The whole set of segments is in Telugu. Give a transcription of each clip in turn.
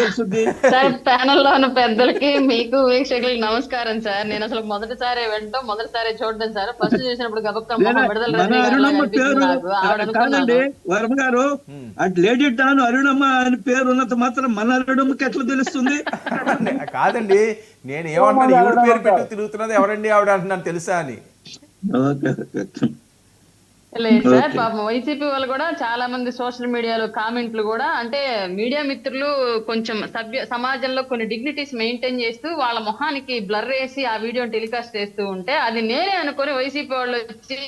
తెలుసుద్ది. సార్ ప్యానెల్ లో ఉన్న పెద్దలకి మీకు వీక్షకులకి నమస్కారం సార్. నేను అసలు మొదటిసారి వినటం మొదటిసారి చూడడం సార్. ఫస్ట్ చూసినప్పుడు గబుక్క లేదా మొహం విడుదల మన రజనీ గారిలాగా అరుణమ్మ అనిపించింది పేరు నాకు. ఆవిడ కాదండి అనుకున్నాను. వర్మ గారు. అటు లేడీ డాన్ అరుణమ్మ అని పేరు ఉన్నంత మాత్రం మన అరుణమ్మకి ఎట్లా తెలుస్తుంది? కాదండి, నేను ఏమంటున్నాను, ఈవిడ పేరు పెట్టు తిరుగుతున్నది ఎవరండి ఆవిడ అంటున్నాను, తెలుసా అని. Okay, okay. లేదు సార్, ఓకే. పాపం వైసీపీ వాళ్ళు కూడా చాలా మంది సోషల్ మీడియాలో కామెంట్లు కూడా అంటే మీడియా మిత్రులు కొంచెం సమాజంలో కొన్ని డిగ్నిటీస్ మెయింటైన్ చేస్తూ వాళ్ళ మొహానికి బ్లర్ వేసి ఆ వీడియోని టెలికాస్ట్ చేస్తూ ఉంటే అది నేనే అనుకుని వైసీపీ వాళ్ళు వచ్చి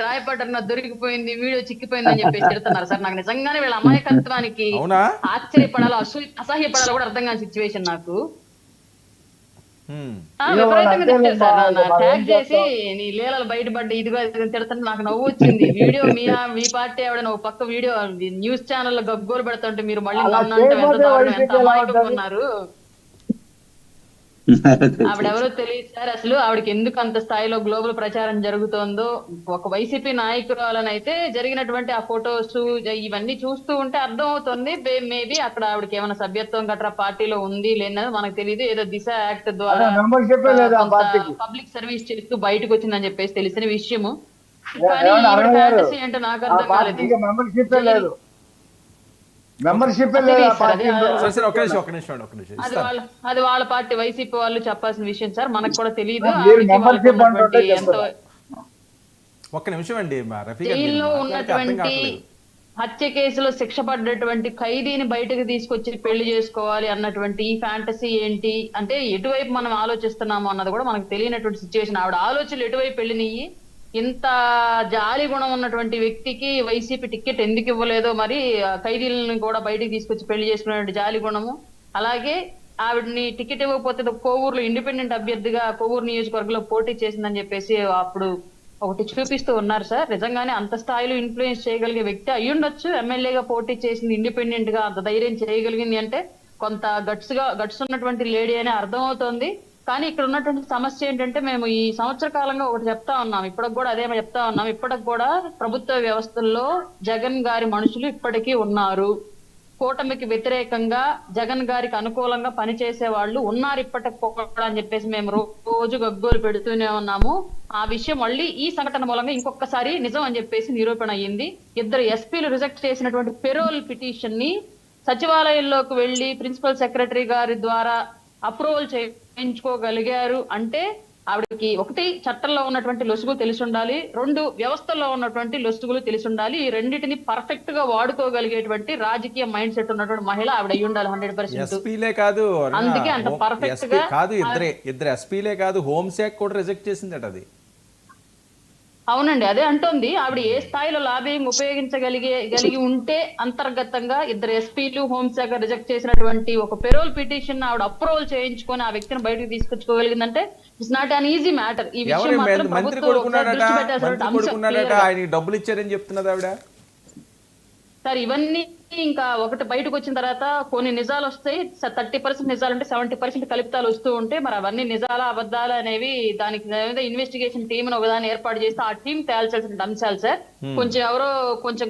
రాయపడ్డ దొరికిపోయింది, వీడియో చిక్కిపోయింది అని చెప్పేసి తిడుతున్నారు సార్. నాకు నిజంగానే వీళ్ళ అమాయకత్వానికి అవునా? ఆశ్చర్యపడాలో అసహ్యపడాలో కూడా అర్థం కాని సిచ్యువేషన్ నాకు. హ్మ్. విపరీతంగా తిట్టారు సార్. ట్యాగ్ చేసి నీ లీలలు బయటపడ్డ ఇదిగో తిడుతుంటే నాకు నవ్వు వచ్చింది. వీడియో మీ పార్టీ ఆవిడ ఒక పక్క వీడియో న్యూస్ ఛానల్ గగ్గోలు పెడుతుంటే మీరు మళ్ళీ నన్ను అంటే ఎంత దారుణం, ఎంత అమాయకంగా ఉన్నారు. ఆవిడెవరో తెలియదు సార్. అసలు ఆవిడకి ఎందుకు అంత స్థాయిలో గ్లోబల్ ప్రచారం జరుగుతోందో ఒక వైసీపీ నాయకురాలనైతే జరిగినటువంటి ఆ ఫొటోస్ ఇవన్నీ చూస్తూ ఉంటే అర్థం అవుతుంది. మేబీ అక్కడ ఆవిడకి ఏమైనా సభ్యత్వం గట్రా పార్టీలో ఉంది లేదని మనకు తెలియదు. ఏదో దిశ యాక్ట్ ద్వారా పబ్లిక్ సర్వీస్ చేస్తూ బయటకు వచ్చిందని చెప్పేసి తెలిసిన విషయము. కానీ ఈవిడ ఫ్యాంటసీ అంటే నాకు అర్థం కాలేదు. అది వాళ్ళ పార్టీ వైసీపీ వాళ్ళు చెప్పాల్సిన విషయం సార్. మనకు కూడా తెలియదు. ఒక్క నిమిషం అండి, జైల్లో ఉన్నటువంటి హత్య కేసులో శిక్ష పడ్డటువంటి ఖైదీని బయటకు తీసుకొచ్చి పెళ్లి చేసుకోవాలి అన్నటువంటి ఈ ఫ్యాంటసీ ఏంటి అంటే ఎటువైపు మనం ఆలోచిస్తున్నాము అన్నది కూడా మనకు తెలియనటువంటి సిచ్యువేషన్. ఆవిడ ఆలోచనలు ఎటువైపు వెళ్ళినాయి, ఇంత జాలి గుణం ఉన్నటువంటి వ్యక్తికి వైసీపీ టికెట్ ఎందుకు ఇవ్వలేదో, మరి ఖైదీలను కూడా బయటికి తీసుకొచ్చి పెళ్లి చేసుకునే జాలి గుణము. అలాగే ఆవిడని టికెట్ ఇవ్వకపోతే కోవూరులో ఇండిపెండెంట్ అభ్యర్థిగా కోవూరు నియోజకవర్గంలో పోటీ చేసిందని చెప్పేసి అప్పుడు ఒకటి చూపిస్తూ ఉన్నారు సార్. నిజంగానే అంత స్థాయిలో ఇన్ఫ్లుయెన్స్ చేయగలిగే వ్యక్తి అయ్యుండొచ్చు. ఎమ్మెల్యేగా పోటీ చేసింది, ఇండిపెండెంట్ గా అంత ధైర్యం చేయగలిగింది అంటే కొంత గట్స్ ఉన్నటువంటి లేడీ అని అర్థం అవుతోంది. కానీ ఇక్కడ ఉన్నటువంటి సమస్య ఏంటంటే మేము ఈ సంవత్సర కాలంగా ఒకటి చెప్తా ఉన్నాం, ఇప్పటికి కూడా అదే చెప్తా ఉన్నాం. ఇప్పటికి కూడా ప్రభుత్వ వ్యవస్థల్లో జగన్ గారి మనుషులు ఇప్పటికీ ఉన్నారు. కూటమికి వ్యతిరేకంగా జగన్ గారికి అనుకూలంగా పనిచేసే వాళ్ళు ఉన్నారు ఇప్పటికి కూడా అని చెప్పేసి మేము రోజు గగ్గోలు పెడుతూనే ఉన్నాము. ఆ విషయం మళ్ళీ ఈ సంఘటన మూలంగా ఇంకొకసారి నిజం అని చెప్పేసి నిరూపణ అయ్యింది. ఇద్దరు ఎస్పీలు రిజెక్ట్ చేసినటువంటి పెరోల్ పిటిషన్ ని సచివాలయంలోకి వెళ్లి ప్రిన్సిపల్ సెక్రటరీ గారి ద్వారా అప్రూవల్ చేయించుకోగలిగారు అంటే ఆవిడకి ఒకటి చట్టంలో ఉన్నటువంటి లొసుగు తెలిసి ఉండాలి, రెండు వ్యవస్థల్లో ఉన్నటువంటి లొసుగులు తెలిసి ఉండాలి. ఈ రెండింటిని పర్ఫెక్ట్ గా వాడుకోగలిగేటువంటి రాజకీయ మైండ్ సెట్ ఉన్నటువంటి మహిళ ఆవిడ అయ్యి ఉండాలి 100%. ఎస్పీలే కాదు, అందుకే అంత పర్ఫెక్ట్ గా కాదు, ఇద్దరు ఎస్పీలే కాదు, హోంశాఖ కూడా రిజెక్ట్ చేసిందట అది. అవునండి, అదే అంటోంది. ఆవిడ ఏ స్థాయిలో లాబింగ్ ఉపయోగించగలిగి ఉంటే అంతర్గతంగా ఇద్దరు ఎస్పీలు హోంశాఖ రిజెక్ట్ చేసినటువంటి ఒక పెరోల్ పిటిషన్ ఆవిడ అప్రూవల్ చేయించుకొని ఆ వ్యక్తిని బయటకు తీసుకొచ్చుకోగలిగిందంటే it's not an easy matter. ఈ విషయం మాత్రం మంత్రి కొడుకున్నాడట, ఆయనకి డబ్బులు ఇచ్చారని చెప్తున్నది ఆవిడ. సార్ ఇవన్నీ ఇంకా ఒకటి బయటకు వచ్చిన తర్వాత కొన్ని నిజాలు వస్తాయి. 30% నిజాలు ఉంటే 70% కల్పితాలు వస్తూ ఉంటే మరి అవన్నీ నిజాలా అబద్ధాలు అనేవి దానికి ఇన్వెస్టిగేషన్ టీమ్ ఒకదాన్ని ఏర్పాటు చేస్తే ఆ టీం తేల్చాల్సిన అంశాలు సార్. కొంచెం ఎవరో కొంచెం